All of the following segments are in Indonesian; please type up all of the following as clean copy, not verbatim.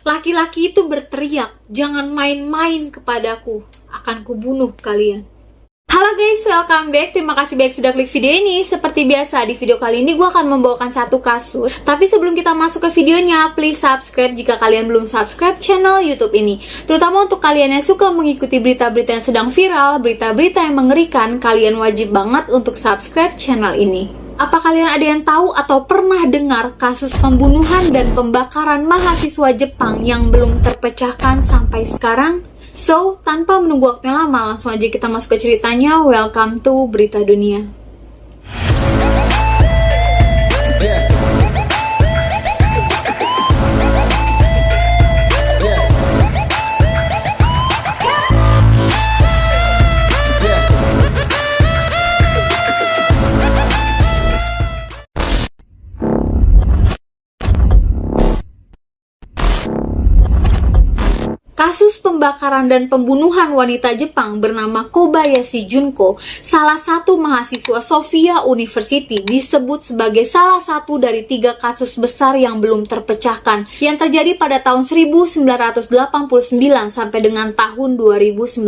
Laki-laki itu berteriak, "Jangan main-main kepadaku, akan kubunuh kalian." Halo guys, welcome back. Terima kasih banyak sudah klik video ini. Seperti biasa, di video kali ini gue akan membawakan satu kasus. Tapi sebelum kita masuk ke videonya, please subscribe jika kalian belum subscribe channel YouTube ini. Terutama untuk kalian yang suka mengikuti berita-berita yang sedang viral, berita-berita yang mengerikan, kalian wajib banget untuk subscribe channel ini. Apa kalian ada yang tahu atau pernah dengar kasus pembunuhan dan pembakaran mahasiswa Jepang yang belum terpecahkan sampai sekarang? So, tanpa menunggu waktu yang lama, langsung aja kita masuk ke ceritanya. Welcome to Berita Dunia. Kasus pembakaran dan pembunuhan wanita Jepang bernama Kobayashi Junko, salah satu mahasiswa Sophia University, disebut sebagai salah satu dari 3 kasus besar yang belum terpecahkan yang terjadi pada tahun 1989 sampai dengan tahun 2019.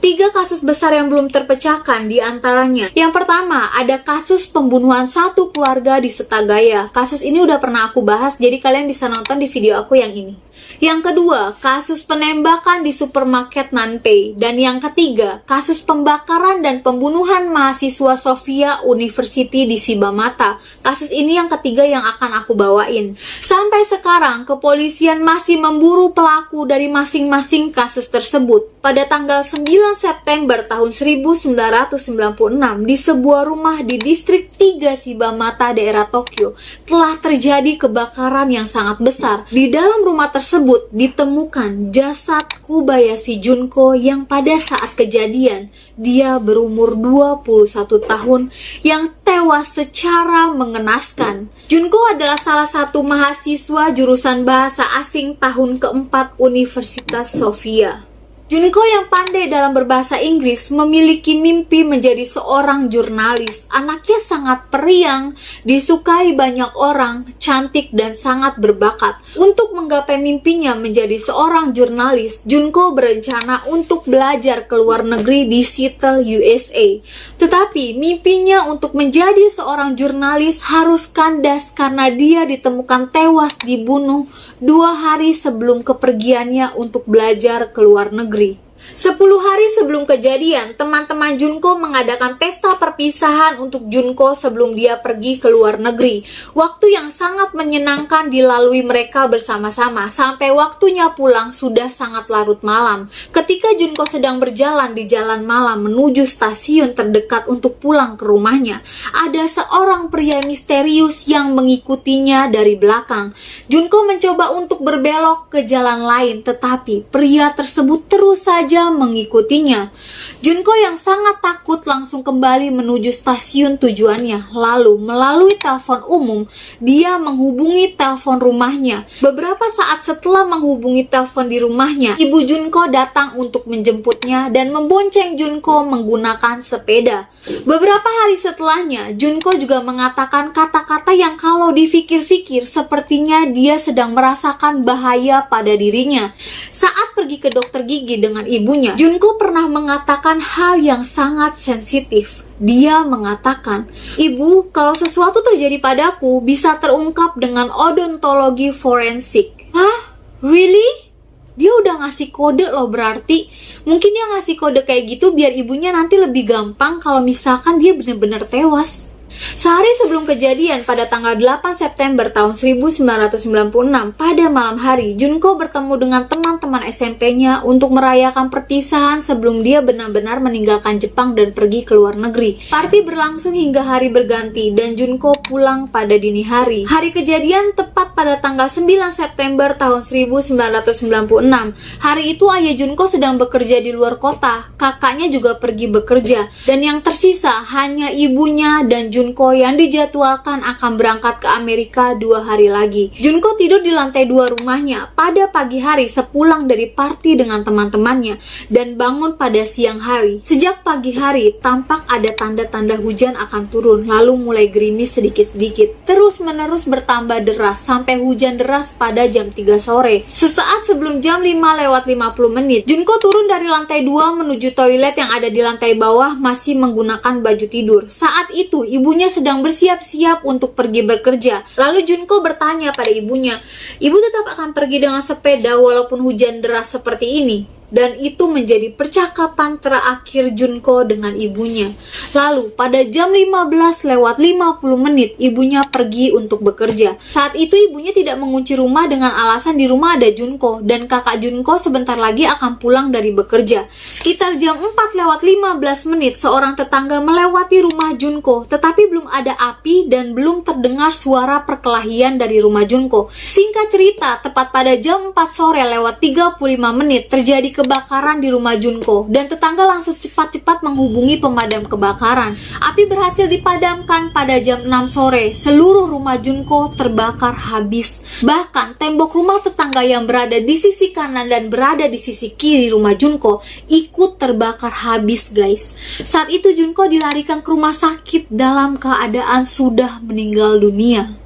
3 kasus besar yang belum terpecahkan diantaranya. Yang pertama, ada kasus pembunuhan satu keluarga di Setagaya. Kasus ini udah pernah aku bahas, jadi kalian bisa nonton di video aku yang ini. Yang kedua, kasus penembakan di supermarket Nanpei. Dan yang ketiga, kasus pembakaran dan pembunuhan mahasiswa Sophia University di Shibamata. Kasus ini yang ketiga yang akan aku bawain. Sampai sekarang, kepolisian masih memburu pelaku dari masing-masing kasus tersebut. Pada tanggal 9 September tahun 1996, di sebuah rumah di distrik 3 Shibamata, daerah Tokyo, telah terjadi kebakaran yang sangat besar. Di dalam rumah tersebut ditemukan jasad Kobayashi Junko yang pada saat kejadian dia berumur 21 tahun yang tewas secara mengenaskan. Junko adalah salah satu mahasiswa jurusan bahasa asing tahun keempat Universitas Sophia. Junko yang pandai dalam berbahasa Inggris memiliki mimpi menjadi seorang jurnalis. Anaknya sangat periang, disukai banyak orang, cantik dan sangat berbakat. Untuk menggapai mimpinya menjadi seorang jurnalis, Junko berencana untuk belajar ke luar negeri di Seattle, USA. Tetapi mimpinya untuk menjadi seorang jurnalis harus kandas karena dia ditemukan tewas dibunuh 2 hari sebelum kepergiannya untuk belajar ke luar negeri. 10 hari sebelum kejadian, teman-teman Junko mengadakan pesta perpisahan untuk Junko sebelum dia pergi ke luar negeri. Waktu yang sangat menyenangkan dilalui mereka bersama-sama, sampai waktunya pulang sudah sangat larut malam. Ketika Junko sedang berjalan di jalan malam menuju stasiun terdekat untuk pulang ke rumahnya, ada seorang pria misterius yang mengikutinya dari belakang. Junko mencoba untuk berbelok ke jalan lain, tetapi pria tersebut terus saja mengikutinya. Junko yang sangat takut langsung kembali menuju stasiun tujuannya. Lalu melalui telepon umum, dia menghubungi telepon rumahnya. Beberapa saat setelah menghubungi telepon di rumahnya, ibu Junko datang untuk menjemputnya dan membonceng Junko menggunakan sepeda. Beberapa hari setelahnya, Junko juga mengatakan kata-kata yang kalau dipikir-pikir sepertinya dia sedang merasakan bahaya pada dirinya. Saat pergi ke dokter gigi dengan ibunya, Junko pernah mengatakan hal yang sangat sensitif. Dia mengatakan, "Ibu, kalau sesuatu terjadi padaku bisa terungkap dengan odontologi forensik." Hah? Really? Dia udah ngasih kode loh berarti. Mungkin dia ngasih kode kayak gitu biar ibunya nanti lebih gampang kalau misalkan dia benar-benar tewas. Sehari sebelum kejadian pada tanggal 8 September tahun 1996, pada malam hari, Junko bertemu dengan teman-teman SMP-nya untuk merayakan perpisahan sebelum dia benar-benar meninggalkan Jepang dan pergi ke luar negeri. Party berlangsung hingga hari berganti dan Junko pulang pada dini hari. Hari kejadian tepat pada tanggal 9 September tahun 1996. Hari itu ayah Junko sedang bekerja di luar kota, kakaknya juga pergi bekerja, dan yang tersisa hanya ibunya dan Junko Junko yang dijadwalkan akan berangkat ke Amerika 2 hari lagi. Junko tidur di lantai 2 rumahnya pada pagi hari sepulang dari party dengan teman-temannya dan bangun pada siang hari. Sejak pagi hari tampak ada tanda-tanda hujan akan turun, lalu mulai gerimis sedikit-sedikit. Terus-menerus bertambah deras sampai hujan deras pada jam 3 sore. Sesaat sebelum jam 5:50 menit, Junko turun dari lantai 2 menuju toilet yang ada di lantai bawah masih menggunakan baju tidur. Saat itu ibunya sedang bersiap-siap untuk pergi bekerja. Lalu Junko bertanya pada ibunya, "Ibu tetap akan pergi dengan sepeda walaupun hujan deras seperti ini?" Dan itu menjadi percakapan terakhir Junko dengan ibunya. Lalu pada jam 15:50 menit ibunya pergi untuk bekerja. Saat itu ibunya tidak mengunci rumah dengan alasan di rumah ada Junko dan kakak Junko sebentar lagi akan pulang dari bekerja. Sekitar jam 4:15 menit seorang tetangga melewati rumah Junko, tetapi belum ada api dan belum terdengar suara perkelahian dari rumah Junko. Singkat cerita, tepat pada jam 4 sore lewat 35 menit terjadi kebakaran di rumah Junko dan tetangga langsung cepat-cepat menghubungi pemadam kebakaran. Api berhasil dipadamkan pada jam 6 sore. Seluruh rumah Junko terbakar habis. Bahkan tembok rumah tetangga yang berada di sisi kanan dan berada di sisi kiri rumah Junko ikut terbakar habis, guys. Saat itu Junko dilarikan ke rumah sakit dalam keadaan sudah meninggal dunia.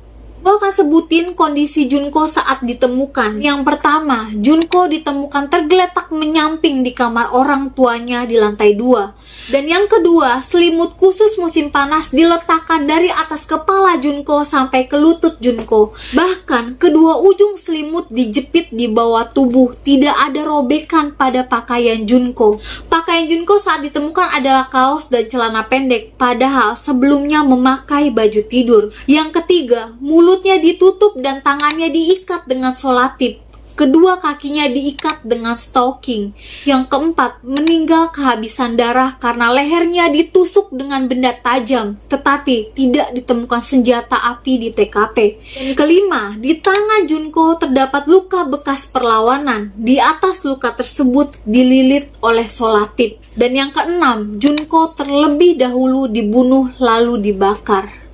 Gue akan sebutin kondisi Junko saat ditemukan. Yang pertama, Junko ditemukan tergeletak menyamping di kamar orang tuanya di lantai 2. Dan yang kedua, selimut khusus musim panas diletakkan dari atas kepala Junko sampai ke lutut Junko. Bahkan kedua ujung selimut dijepit di bawah tubuh. Tidak ada robekan pada pakaian Junko. Pakaian Junko saat ditemukan adalah kaos dan celana pendek, padahal sebelumnya memakai baju tidur. Yang ketiga, mulutnya ditutup dan tangannya diikat dengan solatip. Kedua kakinya diikat dengan stocking. Yang keempat, meninggal kehabisan darah karena lehernya ditusuk dengan benda tajam, tetapi tidak ditemukan senjata api di TKP. Dan kelima, di tangan Junko terdapat luka bekas perlawanan. Di atas luka tersebut dililit oleh solatip. Dan yang keenam, Junko terlebih dahulu dibunuh lalu dibakar.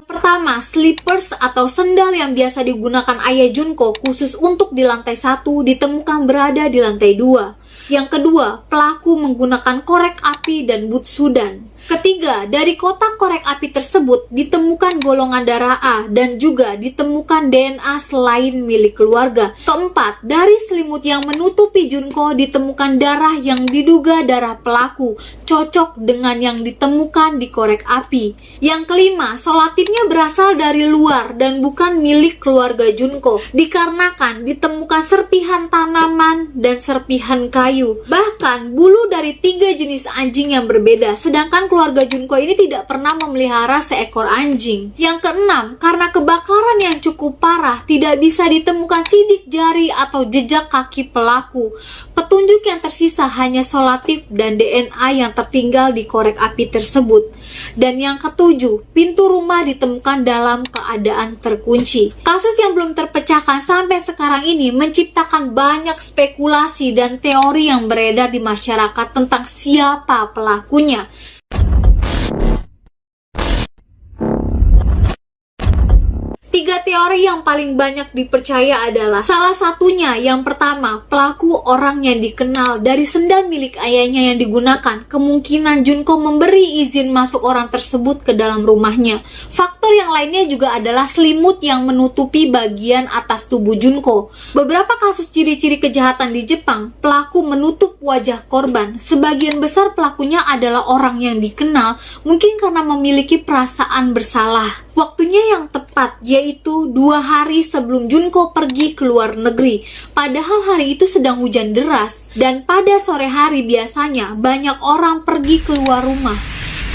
Pertama, slippers atau sendal yang biasa digunakan ayah Junko khusus untuk di lantai 1 ditemukan berada di lantai 2. Yang kedua, pelaku menggunakan korek api dan boot Sudan. Ketiga, dari kotak korek api tersebut ditemukan golongan darah A dan juga ditemukan DNA selain milik keluarga. Keempat, dari selimut yang menutupi Junko ditemukan darah yang diduga darah pelaku, cocok dengan yang ditemukan di korek api. Yang kelima, solatipnya berasal dari luar dan bukan milik keluarga Junko, dikarenakan ditemukan serpihan tanaman dan serpihan kayu. Bahkan bulu dari 3 jenis anjing yang berbeda, sedangkan keluarga Junko ini tidak pernah memelihara seekor anjing. Yang keenam, karena kebakaran yang cukup parah, tidak bisa ditemukan sidik jari atau jejak kaki pelaku. Petunjuk yang tersisa hanya solatip dan DNA yang tertinggal di korek api tersebut. Dan yang ketujuh, pintu rumah ditemukan dalam keadaan terkunci. Kasus yang belum terpecahkan sampai sekarang ini menciptakan banyak spekulasi dan teori yang beredar di masyarakat tentang siapa pelakunya. Tiga teori yang paling banyak dipercaya adalah salah satunya, yang pertama, pelaku orang yang dikenal. Dari sendal milik ayahnya yang digunakan, kemungkinan Junko memberi izin masuk orang tersebut ke dalam rumahnya. Faktor yang lainnya juga adalah selimut yang menutupi bagian atas tubuh Junko. Beberapa kasus ciri-ciri kejahatan di Jepang, pelaku menutup wajah korban. Sebagian besar pelakunya adalah orang yang dikenal, mungkin karena memiliki perasaan bersalah. Waktunya yang tepat yaitu 2 hari sebelum Junko pergi ke luar negeri. Padahal hari itu sedang hujan deras dan pada sore hari biasanya banyak orang pergi keluar rumah.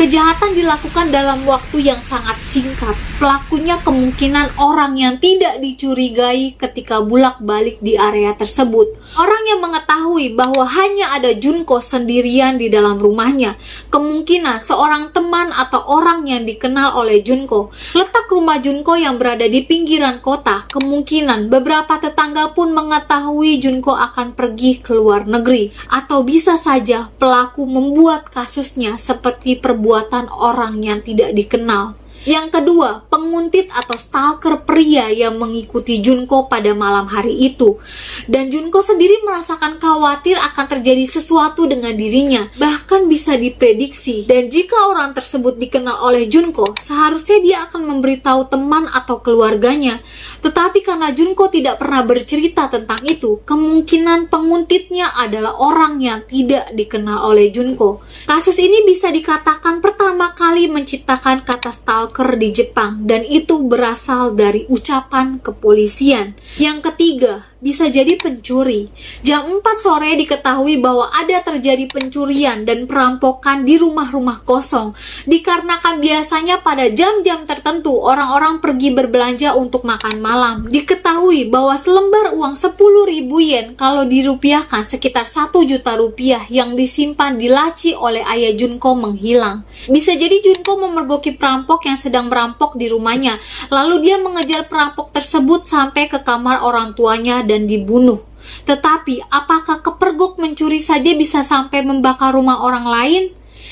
Kejahatan dilakukan dalam waktu yang sangat singkat. Pelakunya kemungkinan orang yang tidak dicurigai ketika bolak-balik di area tersebut. Orang yang mengetahui bahwa hanya ada Junko sendirian di dalam rumahnya. Kemungkinan seorang teman atau orang yang dikenal oleh Junko. Letak rumah Junko yang berada di pinggiran kota. Kemungkinan beberapa tetangga pun mengetahui Junko akan pergi ke luar negeri. Atau bisa saja pelaku membuat kasusnya seperti perbuatan orang yang tidak dikenal. Yang kedua, penguntit atau stalker pria yang mengikuti Junko pada malam hari itu. Dan Junko sendiri merasakan khawatir akan terjadi sesuatu dengan dirinya. Bahkan bisa diprediksi. Dan jika orang tersebut dikenal oleh Junko, seharusnya dia akan memberitahu teman atau keluarganya. Tetapi karena Junko tidak pernah bercerita tentang itu, kemungkinan penguntitnya adalah orang yang tidak dikenal oleh Junko. Kasus ini bisa dikatakan pertama kali menciptakan kata stalker di Jepang, dan itu berasal dari ucapan kepolisian. Yang ketiga, bisa jadi pencuri. Jam 4 sore diketahui bahwa ada terjadi pencurian dan perampokan di rumah-rumah kosong. Dikarenakan biasanya pada jam-jam tertentu orang-orang pergi berbelanja untuk makan malam. Diketahui bahwa selembar uang 10.000 yen kalau dirupiahkan sekitar 1 juta rupiah yang disimpan di laci oleh ayah Junko menghilang. Bisa jadi Junko memergoki perampok yang sedang merampok di rumahnya. Lalu dia mengejar perampok tersebut sampai ke kamar orang tuanya dan dibunuh. Tetapi apakah kepergok mencuri saja bisa sampai membakar rumah orang lain?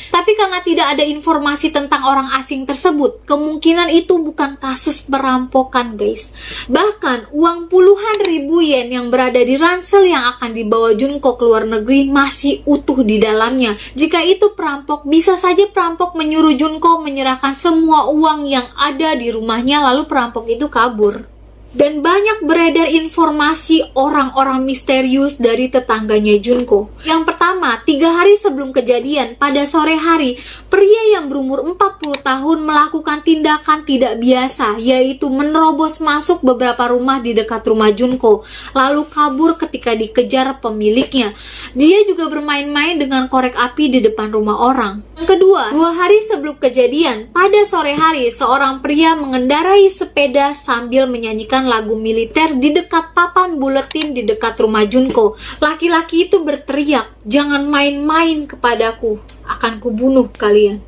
Tapi karena tidak ada informasi tentang orang asing tersebut, kemungkinan itu bukan kasus perampokan, guys. Bahkan uang puluhan ribu yen yang berada di ransel yang akan dibawa Junko ke luar negeri masih utuh di dalamnya. Jika itu perampok, bisa saja perampok menyuruh Junko menyerahkan semua uang yang ada di rumahnya, lalu perampok itu kabur. Dan banyak beredar informasi orang-orang misterius dari tetangganya Junko. Yang pertama, 3 hari sebelum kejadian, pada sore hari, pria yang berumur 40 tahun melakukan tindakan tidak biasa, yaitu menerobos masuk beberapa rumah di dekat rumah Junko, lalu kabur ketika dikejar pemiliknya. Dia juga bermain-main dengan korek api di depan rumah orang. Yang kedua, 2 hari sebelum kejadian, pada sore hari, seorang pria mengendarai sepeda sambil menyanyikan lagu militer di dekat papan buletin di dekat rumah Junko. Laki-laki itu berteriak, "Jangan main-main kepadaku, akan kubunuh kalian."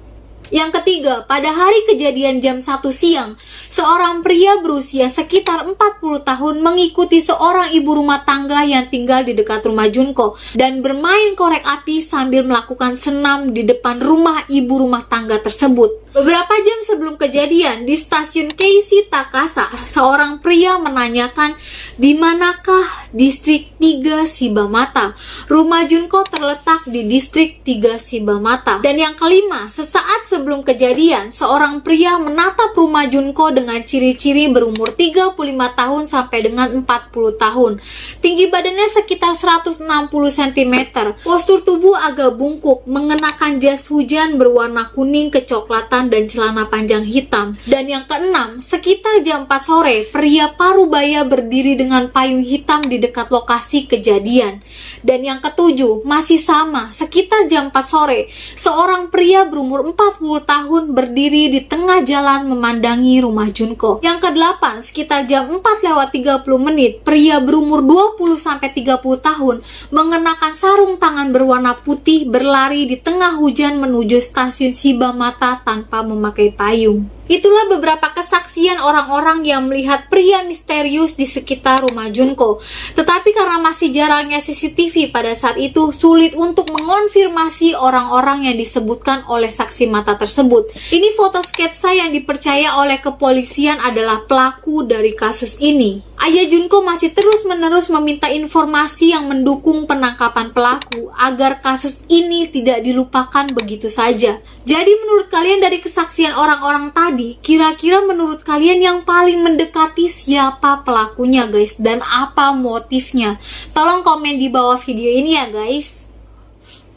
Yang ketiga, pada hari kejadian jam 1 siang, seorang pria berusia sekitar 40 tahun mengikuti seorang ibu rumah tangga yang tinggal di dekat rumah Junko dan bermain korek api sambil melakukan senam di depan rumah ibu rumah tangga tersebut. Beberapa jam sebelum kejadian, di stasiun Keisi Takasa, seorang pria menanyakan, "Di manakah distrik 3 Shibamata?" Rumah Junko terletak di distrik 3 Shibamata. Dan yang kelima, sesaat sebelum kejadian, seorang pria menatap rumah Junko dengan ciri-ciri berumur 35 tahun sampai dengan 40 tahun. Tinggi badannya sekitar 160 cm. Postur tubuh agak bungkuk, mengenakan jas hujan berwarna kuning kecoklatan dan celana panjang hitam. Dan yang keenam, sekitar jam 4 sore, pria parubaya berdiri dengan payung hitam di dekat lokasi kejadian. Dan yang ketujuh, masih sama, sekitar jam 4 sore, seorang pria berumur 40 tahun berdiri di tengah jalan memandangi rumah Junko. Yang kedelapan, sekitar jam 4:30, pria berumur 20-30 tahun mengenakan sarung tangan berwarna putih berlari di tengah hujan menuju stasiun Shibamata tanpa memakai payung. Itulah beberapa kesaksian orang-orang yang melihat pria misterius di sekitar rumah Junko. Tetapi karena masih jarangnya CCTV pada saat itu, sulit untuk mengonfirmasi orang-orang yang disebutkan oleh saksi mata tersebut. Ini foto sketsa yang dipercaya oleh kepolisian adalah pelaku dari kasus ini. Ayah Junko masih terus-menerus meminta informasi yang mendukung penangkapan pelaku agar kasus ini tidak dilupakan begitu saja. Jadi menurut kalian dari kesaksian orang-orang tadi, kira-kira menurut kalian yang paling mendekati siapa pelakunya, guys, dan apa motifnya? Tolong komen di bawah video ini ya, guys.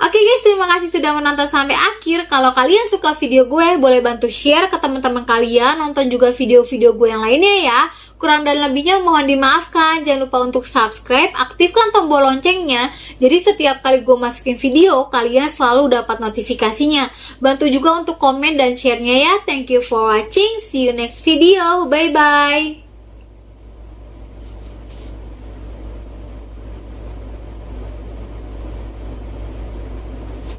Oke guys, terima kasih sudah menonton sampai akhir. Kalau kalian suka video gue, boleh bantu share ke teman-teman kalian, nonton juga video-video gue yang lainnya ya. Kurang dan lebihnya mohon dimaafkan. Jangan lupa untuk subscribe, aktifkan tombol loncengnya, Jadi setiap kali gue masukin video, kalian selalu dapat notifikasinya. Bantu juga untuk komen dan share-nya ya. Thank you for watching. See you next video. Bye-bye.